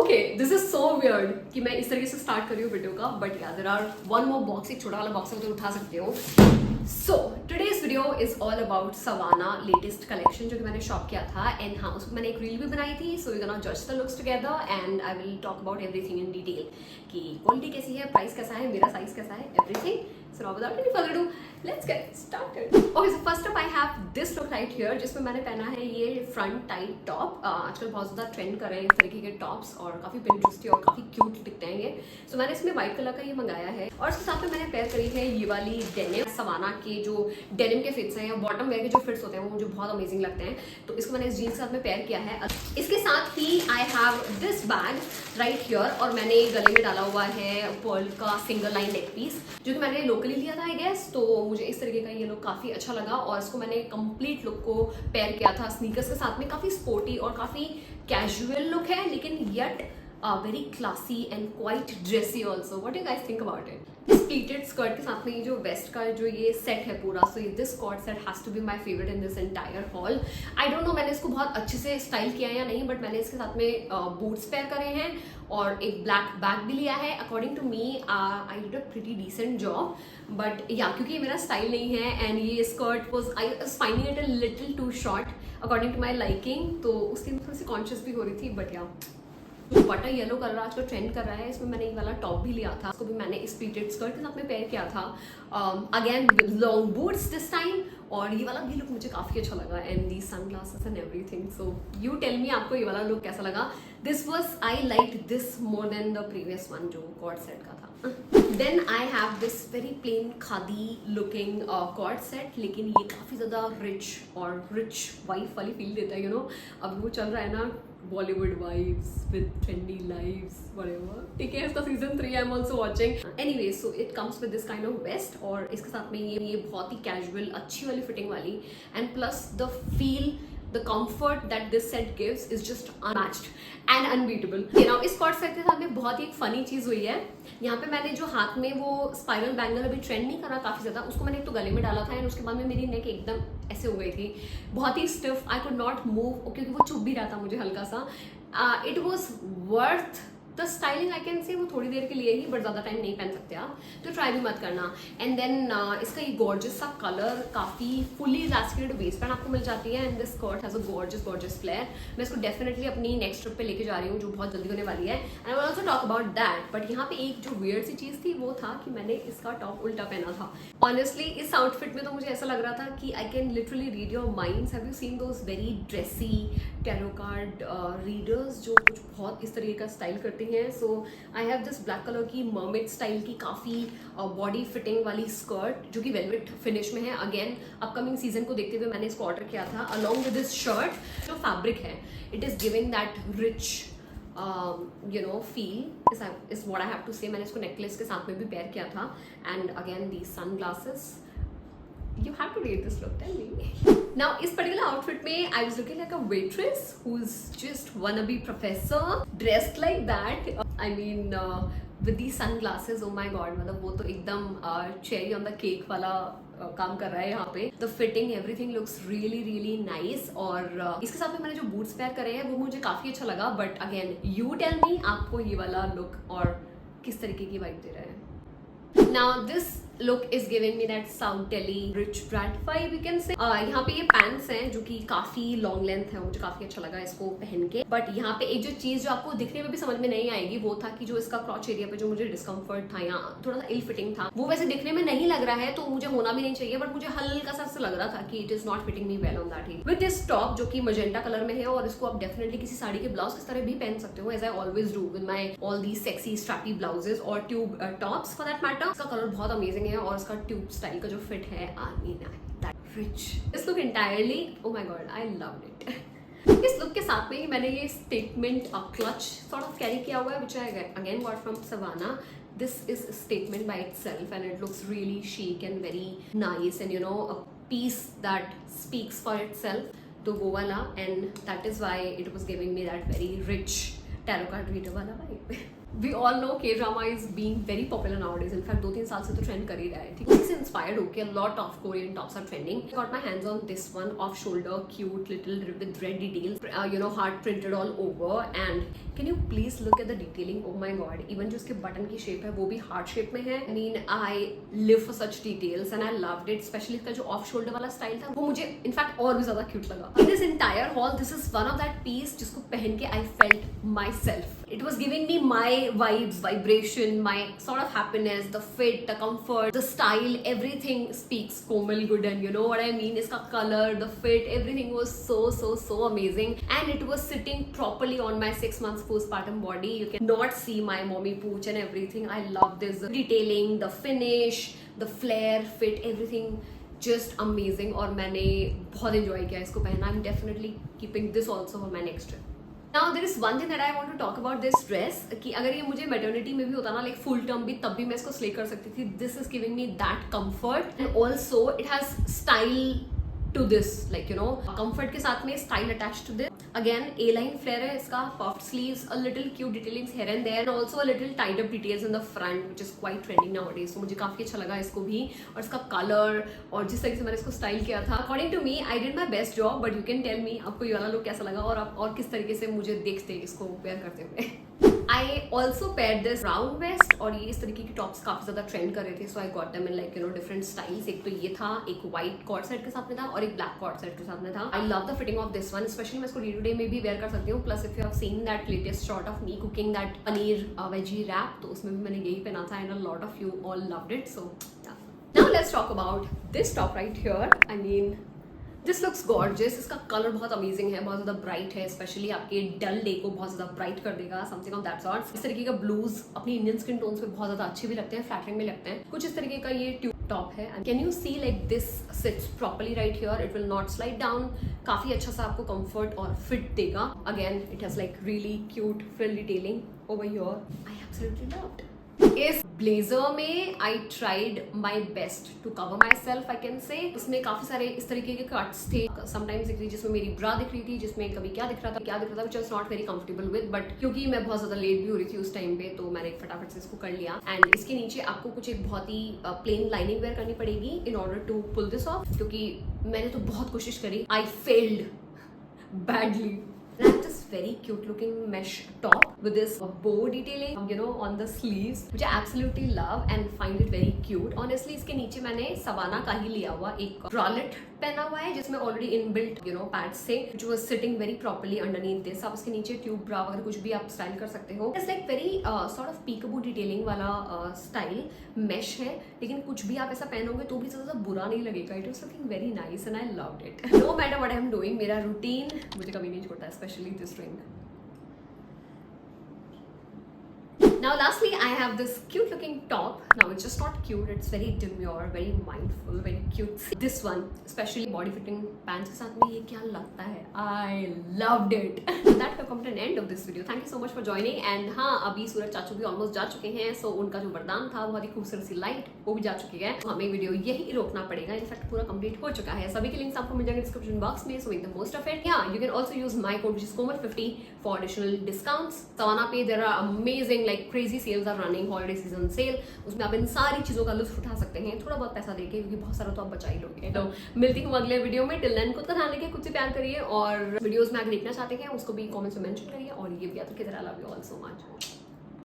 Okay this is so weird कि मैं इस तरीके से स्टार्ट कर रही हूँ वीडियो का, but ya there are one more box, एक छोटा वाला बॉक्स है तो उठा सकते हो. So today's video is all about Savana latest collection जो कि मैंने शॉप किया था. एंड हाँ, उसमें मैंने एक रील भी बनाई थी. सो यू कैन जज the looks together and I will talk about everything in detail कि क्वालिटी कैसी है, प्राइस कैसा है, मेरा साइज कैसा है, everything. So now without any further ado, let's get started. Okay, so first up I have this look right here जिसमें मैंने पहना है ये फ्रंट टाइट टॉप. आजकल बहुत ज़्यादा ट्रेंड कर रहे हैं इस तरीके के टॉप्स और काफ़ी पिंटरेस्टी और काफ़ी क्यूट दिखते हैं ये. So मैंने इसमें व्हाइट कलर का ये मंगाया है और इसके साथ में मैंने पेयर करी है ये वाली डेनिम. सवाना के जो डेनिम के फिट्स हैं या बॉटम वेयर के जो फिट्स होते हैं वो मुझे बहुत अमेजिंग लगते हैं, तो इसको मैंने इस जीन्स के साथ में पेयर किया है. इसके साथ ही I have this bag right here और मैंने गले में डाला हुआ है पर्ल का सिंगल लाइन नेक पीस जो कि मैंने लोकली लिया था आई गेस. तो मुझे इस तरीके का ये लुक काफ़ी अच्छा लगा और इसको मैंने कंप्लीट लुक को पेयर किया था स्नीकर्स के साथ में. काफ़ी स्पोर्टी और काफ़ी कैजुअल लुक है लेकिन yet very classy and quite dressy also. What you guys think about it? इस प्लीटेड स्कर्ट के साथ में ये जो वेस्ट का जो ये सेट है पूरा, so this co-ord set has to be my favourite in this entire haul. I don't know मैंने इसको बहुत अच्छे से स्टाइल किया है या नहीं, बट मैंने इसके साथ में बूट्स पेयर करे हैं और एक ब्लैक बैग भी लिया है. According to me I did a pretty decent job, but ya क्योंकि ये मेरा स्टाइल नहीं है एंड ये skirt was I was finding it a little too short according to my liking, तो उसकी थोड़ी सी कॉन्शियस भी हो रही थी. बट या बटर येलो कलर आजकल ट्रेंड कर रहा है, इसमें मैंने ये वाला टॉप भी लिया था, इसको भी मैंने इस प्लीटेड स्कर्ट के साथ में पेयर किया था again with long boots this time. और ये वाला भी लुक मुझे काफ़ी अच्छा लगा and the sunglasses and everything. So you tell me आपको ये वाला लुक कैसा लगा. This was I like this more than the previous one जो कॉर्ड सेट का था. Then I have this very plain khadi looking co-ord set, लेकिन ये काफ़ी ज़्यादा रिच और रिच वाइफ वाली फील देता है. यू नो अब वो चल रहा है ना Bollywood vibes with trendy lives, whatever. ठीक है, इसका season 3 I'm also watching. Anyway, so it comes with this kind of vest और इसके साथ में ये बहुत ही कैजुअल अच्छी वाली फिटिंग वाली and plus the feel, the comfort that this set gives is just unmatched and unbeatable. You know, इस कॉर्ड सेट के साथ में बहुत ही एक फनी चीज़ हुई है. यहाँ पे मैंने जो हाथ में वो स्पाइरल बैंगल अभी ट्रेंड नहीं करा काफ़ी ज़्यादा, उसको मैंने एक तो गले में डाला था एंड उसके बाद में मेरी नेक एकदम ऐसे हो गई थी, बहुत ही stiff. I could not move क्योंकि वो चुभ भी रहा था मुझे हल्का सा. It was worth the styling I can say. वो थोड़ी देर के लिए ही, बट ज़्यादा टाइम नहीं पहन सकते आप, तो ट्राई भी मत करना. एंड देन इसका ये गॉर्जियस सा कलर, काफ़ी फुली इलास्टिकेटेड वेस्ट पैंट आपको मिल जाती है and this skirt has a gorgeous flare. मैं इसको डेफिनेटली अपनी नेक्स्ट ट्रिप पे लेके जा रही हूँ जो बहुत जल्दी होने वाली है and I will also talk about that. But यहाँ पे एक जो वियर्ड सी चीज़ थी वो था कि मैंने इसका टॉप उल्टा पहना था. ऑनेस्टली इस आउटफिट में तो मुझे ऐसा लग रहा था कि I can literally read your minds. Have you seen those very dressy tarot card readers जो कुछ बहुत इस तरीके का स्टाइल करती हैं. So I have this black colour की मर्मेड स्टाइल की काफ़ी बॉडी फिटिंग वाली स्कर्ट जो कि वेलवेट फिनिश में है. अगेन अपकमिंग सीजन को देखते हुए मैंने इसको ऑर्डर किया था अलॉन्ग विद दिस शर्ट. जो फैब्रिक है it is giving that rich you know feel is what I have to say. मैंने इसको नेकलेस के साथ में भी पेयर किया था and again the sunglasses. You have to rate this look, tell me. Now, इस particular outfit में I was looking like a waitress who's just wannabe professor dressed like that. I mean, with these sunglasses, oh my god, मतलब वो तो एकदम cherry on the cake वाला काम कर रहा है यहाँ पे. The fitting, everything looks really nice. और इसके साथ में मैंने जो boots पेयर करे हैं वो मुझे काफ़ी अच्छा लगा. But again, you tell me आपको ये वाला look और किस तरीके की vibe दे रहा है. Now this look is giving me that South Delhi rich brat vibe you can say. यहाँ पे ये पैंट्स हैं जो कि काफ़ी लॉन्ग लेंथ है, मुझे काफ़ी अच्छा लगा इसको पहन के. बट यहाँ पे एक जो चीज़ जो आपको दिखने में भी समझ में नहीं आएगी वो था कि जो इसका क्रॉच एरिया पे जो मुझे डिस्कम्फर्ट था या थोड़ा सा इल फिटिंग था, वो वैसे दिखने में नहीं लग रहा है तो मुझे होना भी नहीं चाहिए, बट मुझे हल्का सा लग रहा था कि it is not fitting me well on that hill. With this top जो कि मजेंटा कलर में है और इसको आप डेफिनेटली किसी साड़ी के ब्लाउज की तरह भी पहन सकते हो as I always do with my all the sexy strappy blouses और tube tops for that matter. इसका कलर बहुत अमेजिंग है और इसका ट्यूब स्टाइल का जो फिट है I mean that rich. This look entirely oh my God I loved it. इस लुक के साथ में ही मैंने ये statement clutch sort of carry किया हुआ है which I again got from Savana. This is a statement by itself and it looks really chic and very nice and you know a piece that speaks for itself. तो वो वाला and that is why it was giving me that very rich tarot card reader वाला vibe. We all know के drama is being very popular nowadays. In fact 2-3 साल से तो trend कर ही रहा है. ठीक है, इससे इंस्पायर्ड होकर lot of Korean tops are trending. Got my hands on this one off shoulder, cute little with red details, you know heart printed all over. And can you please look at the detailing. Oh my god, even जो इसके button की shape है वो भी heart shape में है. I mean I live for such details and I loved it. Specially इसका जो ऑफ शोल्डर वाला स्टाइल था वो मुझे इनफैक्ट और भी ज्यादा क्यूट लगा. In this entire haul this is one of that piece जिसको पहन के I felt myself. It was giving me my vibes, vibration, my sort of happiness, the fit, the comfort, the style, everything speaks Komal Gudan, you know what I mean? Iska color, the fit, everything was so amazing. And it was sitting properly on my 6 months postpartum body. You can not see my mommy pooch and everything. I love this detailing, the finish, the flare, fit, everything. Just amazing. और मैंने बहुत enjoy किया इसको पहना. I'm definitely keeping this also for my next trip. Now there is one thing that I want to talk about this dress कि अगर ये मुझे maternity में भी होता ना like full term भी तब भी मैं इसको slay कर सकती थी. This is giving me that comfort and also it has style to this, like you know comfort के साथ में style attached to this. Again A-line flare है इसका, puffed sleeves, a little cute detailings here and there and also a little tied up details in the front which is quite trending nowadays. So मुझे काफी अच्छा लगा इसको भी. और इसका color और जिस तरीके से मैंने इसको style किया था, according to me I did my best job, but you can tell me आपको ये वाला look कैसा लगा और आप और किस तरीके से मुझे देखते इसको wear करते हुए. I also paired this round vest और ये इस तरीके की टॉप्स काफी ज्यादा ट्रेंड कर रहे थे. So I got them in like you know different styles. एक तो ये था, एक white cord set के साथ में था और एक black cord set के साथ में था. I love the fitting of this one, especially मैं इसको day to day में भी wear कर सकती हूँ. Plus if you have seen that latest shot of me cooking that paneer veggie wrap, तो उसमें भी मैंने यही पहना था and a lot of you all loved it. So yeah. Now let's talk about this top right here. I mean this looks gorgeous. इसका colour बहुत amazing है, बहुत ज्यादा ब्राइट है, स्पेशली आपके डल डे को बहुत ज्यादा ब्राइट कर देगा. Something of that sort. इस तरीके का ब्लूज अपनी इंडियन स्किन टोन्स पे बहुत ज्यादा अच्छे भी लगते हैं, फ्लैटरिंग में लगते हैं. कुछ इस तरीके का ये ट्यूब टॉप है. Can you see like this sits properly right here. It will not slide down. काफी अच्छा सा आपको कंफर्ट और फिट देगा. Again it has like really cute frill detailing over here. I absolutely loved. इस blazer में I tried my best to cover myself, I can say. इसमें काफी सारे इस तरीके के कट्स थे. समटाइम्स दिख रही जिसमें मेरी ब्रा दिख रही थी, जिसमें कभी क्या दिख रहा था which I was not very comfortable with. But क्योंकि मैं बहुत ज्यादा लेट भी हो रही थी उस टाइम पे तो मैंने फटाफट से इसको कर लिया. एंड इसके नीचे आपको कुछ एक बहुत ही प्लेन लाइनिंग वेयर करनी पड़ेगी in order to pull this off, क्योंकि मैंने तो बहुत कोशिश करी. I failed badly. And I have this very cute looking mesh top with this bow detailing, you know, on the sleeves, which I absolutely love and find it very cute. Honestly, इसके नीचे मैंने savanna का ही लिया हुआ एक bralette पहना हुआ है जिसमें already inbuilt you know pads थे, which was sitting very properly underneath this. आप इसके नीचे ट्यूब ब्रा वगैरह कुछ भी आप स्टाइल कर सकते हो. It's like very sort of peekaboo detailing वाला स्टाइल mesh है, लेकिन कुछ भी आप ऐसा पहनोगे तो भी ज्यादा बुरा नहीं लगेगा. It was looking very nice and I loved it. No matter what I am doing, मेरा रूटीन मुझे कभी नहीं छोड़ता, especially this ring. Now lastly I have this cute looking top. Now it's just not cute, it's very demure, very mindful, very cute. This one, especially body fitting pants के साथ में ये क्या लगता है, I loved it. That will come to an end of this video. Thank you so much for joining. And हाँ, अभी सूरज चाचू भी almost जा चुके हैं, so उनका जो वरदान था बहुत ही खूबसूरत सी लाइट वो भी जा चुकी है. तो हमें वीडियो यही रोकना पड़ेगा. इनफैक्ट पूरा कंप्लीट हो चुका है. सभी के लिंक्स आपको मिल जाएंगे डिस्क्रिप्शन बॉक्स में, so make the most of it. Yeah, you can also use my code which is Komal50 for additional discounts. Savana पे there are amazing like crazy sales are running, holiday season sale. उसमें आप इन सारी चीजों का लुत्फ उठा सकते हैं थोड़ा बहुत पैसा देके, क्योंकि बहुत सारा तो आप बचा ही लोगे. तो मिलती हूँ अगले वीडियो में. टिल देन खुद का ध्यान रखिए, खुद से प्यार करिए और वीडियोस में आगे देखना चाहते हैं उसको भी कमेंट्स में मेंशन करिए. और ये भी याद रखिए that I love you all so much.